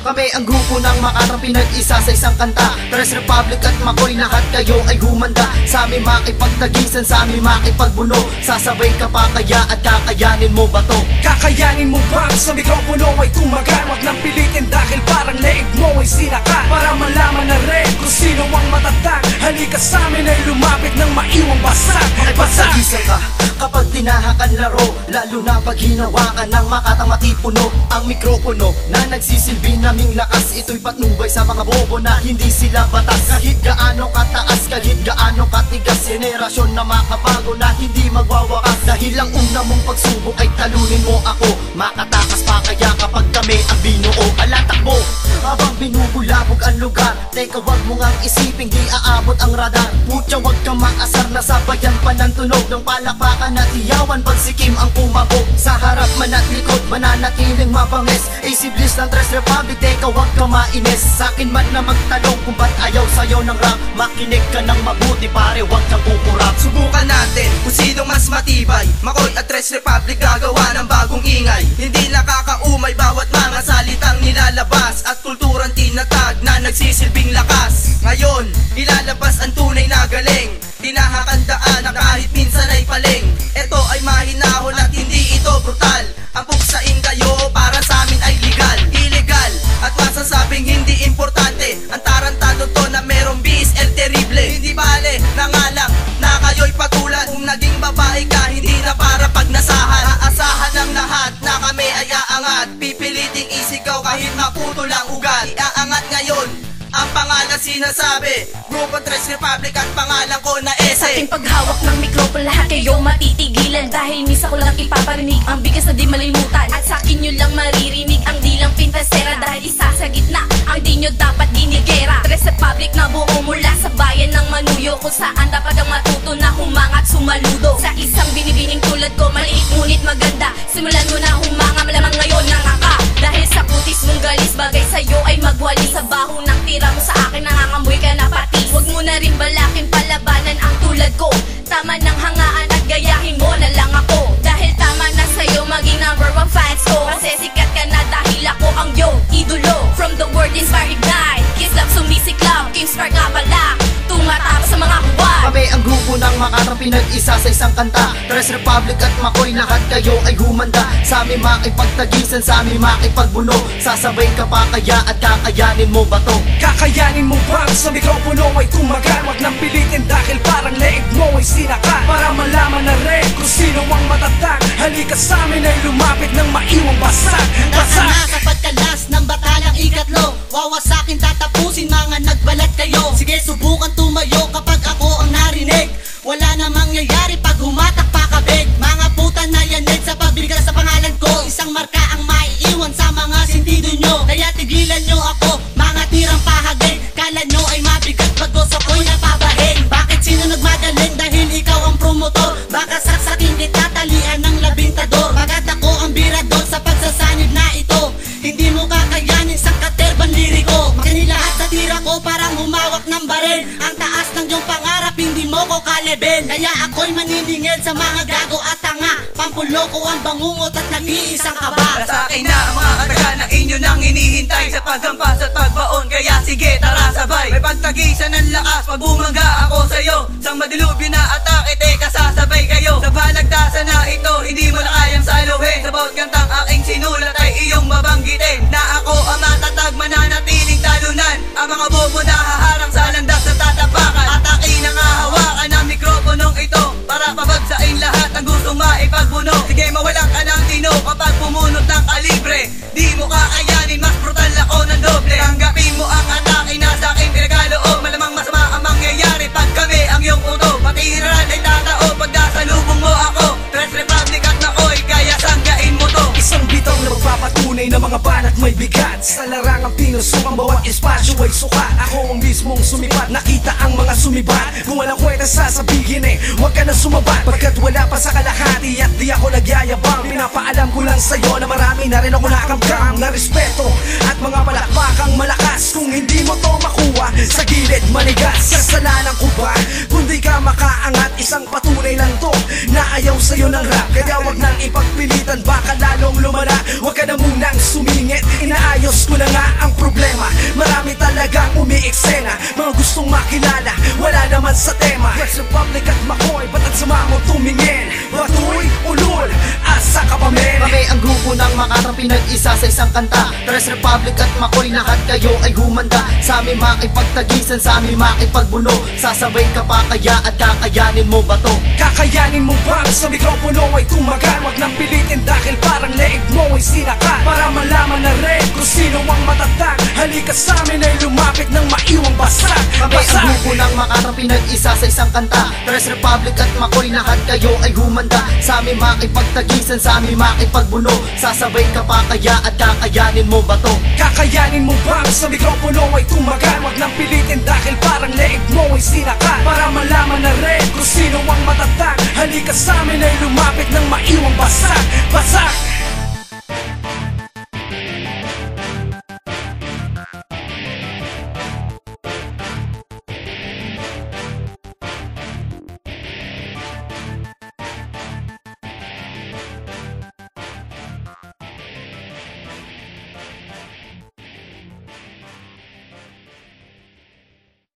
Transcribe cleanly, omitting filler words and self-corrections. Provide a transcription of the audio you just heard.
Kami ang grupo ng Makatang pinag-isa sa isang kanta. Tres Republic at Makoy, lahat kayo ay humanda sa amin makipagtagisan, sa amin makipagbuno. Sasabay ka pa kaya at kakayanin mo ba to? Kakayanin mo bang sa mikropono ay tumagan? Wag nang pilitin dahil parang leeg mo ay sinakan. Para malaman na rin kung sino ang matatag, halika sa amin ay lumapit ng maiwang basag. Makipagtagisan ka kapag tinahakan laro, lalo na pag hinawakan ng Makatang matipuno. Ang mikropono na nagsisilbi naming lakas, ito'y patnubay sa mga bobo na hindi sila batas. Kahit gaano kataas, kahit gaano katigas, henerasyon na makabago na hindi magwawakas. Dahil ang una mong pagsubok ay talunin mo ako, makatakas pa kaya kapag kami ang binuo. Alatakbo habang binubulabog ang lugar, teka wag mo ngang isiping di aabot ang radar. Putya wag kang maasar na sabayan pa ng tunog ng palakpakan at iyawan pag sikim ang pumabog. Sa harap man at likod mananatiling mabangis, AC Bliss ng Tres Republic, teka wag ka mainis. Sa'kin man na magtanong kung ba't ayaw sa'yo ng rap, makinig ka ng mabuti pare, wag kang kukurap. Subukan natin kung sinong mas matibay, Makoy at Tres Republic gagawa ng bagong ingay. Hindi nakakaumay bawat mga salitang nilalabas, at kulturang tinatag na nagsisilbing lakas. Ngayon, ilalabas ang tunay na galing, tinahakandaan na kahit minsan ay paling. Ito ay mahinahon at hindi ito brutal, ang puksain kayo para sa amin ay legal. Illegal at masasabing hindi importante, ang tarantado to na merong bis el terrible. Hindi bale na nga lang na kayo'y patulan, kung naging babae ka hindi na para pagnasahan. Aasahan ng lahat na kami ay aangat, pipiliting isigaw kahit maputo lang ugat. Iaangat ngayon ang pangalan sinasabi, Grupo Tres Republic at pangalan ko na ese. Sa ating paghawak ng mikrofon lahat kayo matitigilan, dahil misa ko lang ipaparinig ang bigas na di malimutan. At sa akin nyo lang maririnig ang di lang pintasera, dahil isa sa gitna ang di nyo dapat dinigera. Tres Republic na buo mula sa bayan ng Manuyo, kung saan dapat ang matuto na humangat sumaludo. Sa isang binibining tulad ko, maliit ngunit maganda, simulan mo na humanga, malamang ngayon nangaka. Dahil sa kutis mong galis, bagay sa'yo ay magwali. Sa baho ng tira mo sa akin, nangangamoy ka na patis. Huwag mo na rin balakin palabanan ang tulad ko, tama ng hangaan at gayahin mo na lang ako. Dahil tama na sa'yo maging #1 fans ko, kasi sikat ka na dahil ako ang iyong idolo. From the word inspire ignite, kiss love sumisiklaw, King Spark nga pala, tumatap sa mga huwag. Kami ang grupo ng Makatang pinag-isa sa isang kanta. Tres Republic at Makoy, lahat kayo ay humanda sa amin makipagtagisan, sa amin makipagbuno. Sasabay ka pa kaya at kakayanin mo ba to? Kakayanin mo bang sa mikropono ay tumagan? Wag nang pilitin dahil parang leeg mo ay sinakan. Para malaman na rin kung sino ang matatag, halika sa amin ay lumapit ng maiwang basag. Nasa na sa pagkalas ng batalang ikatlo, wawasakin tatapusin mga nagbalat kayo. Sige subukan tumayo kapag ako ang narinig, wala na mangyayari pag humatak pa kabig. Mga puta na yanig sa pagbigas sa pangalan ko, isang marka ang maiiwan sa mga sentido nyo. Kaya tigilan nyo ako, mga tirang pahagin, kala nyo ay mabigat bagos ako'y napabahin. Bakit sino nagmagaling dahil ikaw ang promotor? Baka saksakin kita talian ng labintador, bagat ako ang birador sa pagsasanib na ito. Hindi mo kakayanin sa katerban liriko, makinig lahat sa tira ko parang humawak ng baril. Ang taas ng iyong pangarap hindi mo ko kalebel, kaya ako'y maniningil sa mga gago at tanga. Pampuloko ang bangungot at nag-iisang kaba. Sa akin na ang mga kataga na inyo nang hinihintay, sa paghampas at pagbaon, kaya sige tara sabay. May pagtagisan ng lakas pag bumaga ako sa'yo, sang madilubyo na atake, teka sasabay kayo. Sa balagtasan na ito hindi mo na kayang saluhin, sa bawat kantang aking sinulat ay iyong mabanggitin, na ako ang matatag mananatiling talunan. Ang mga bobo na haharang sa landas na tatapakan, at aking nangahawakan ng mikroponong ito para pabagsain lahat ang gustong maipagbuno. Sige mawalan ka ng tino kapag pumunot ng kalibre, di mo kakayanin, mas brutal ako ng doble. Tanggapin mo ang atake na sa aking pinagaloob, malamang masama ang mangyayari pag kami ang iyong uto. Patiran ay tatao pag nasalubong mo ako, Tres Republic at Makoy, kaya sanggain mo to. Isang bitaw na magpapatunay na mga banat may bigat, sa larangang pinusukang bawat espasyo ay sukat. Ako ang mismong sumipat, nakita ang mga sumibat. Kung walang kwenta sasabihin wag ka na sumabat, pagkat wala pa sa kalahati bumabati at di ako nagyayabang. Pinapaalam ko lang sa'yo na marami na rin ako nakamkam na respeto at mga palakpakang malakas. Kung hindi mo to makuha, sa gilid manigas. Kasalanan ko ba kung di ka makaangat? Isang patunay lang to na ayaw sa'yo ng rap. Kaya wag nang ipagpilitan, baka lalong lumala. Wag ka na munang sumingit, inaayos ko na nga ang problema. Marami talagang umiiksena, mga gustong makilala, wala naman sa tema. Yes, Republic at Makoy, ba't ang sama mo tumingin? Batoy, ulol, asa ka pa men? Kami ang grupo ng Makatang pinag-isa sa isang kanta. Tres Republic at Makoy, lahat kayo ay humanda. Sa amin makipagtagisan, sa amin makipagbuno. Sasabay ka pa kaya at kakayanin mo ba to? Kakayanin mo bang sa mikropono ay tumagal? Wag nang pilitin dahil parang leeg mo ay sinakal. Para malaman na rin kung sino ang matatag. Halika sa amin ay lumapit ng maiwang basag. Kami ang grupo ng Makatang pinag-isa sa isang kanta. Tres Republic at Makoy, lahat kayo ay humanda. Sa amin makipagtagisan, sa amin makipagbuno. Sasabay ka pa kaya at kakayanin mo ba to? Kakayanin mo bang sa mikropono ay tumagal? Wag nang pilitin dahil parang leeg mo ay sinakal. Para malaman na rin kung sino ang matatag. Halika sa amin ay lumapit ng maiwang basag. Basag!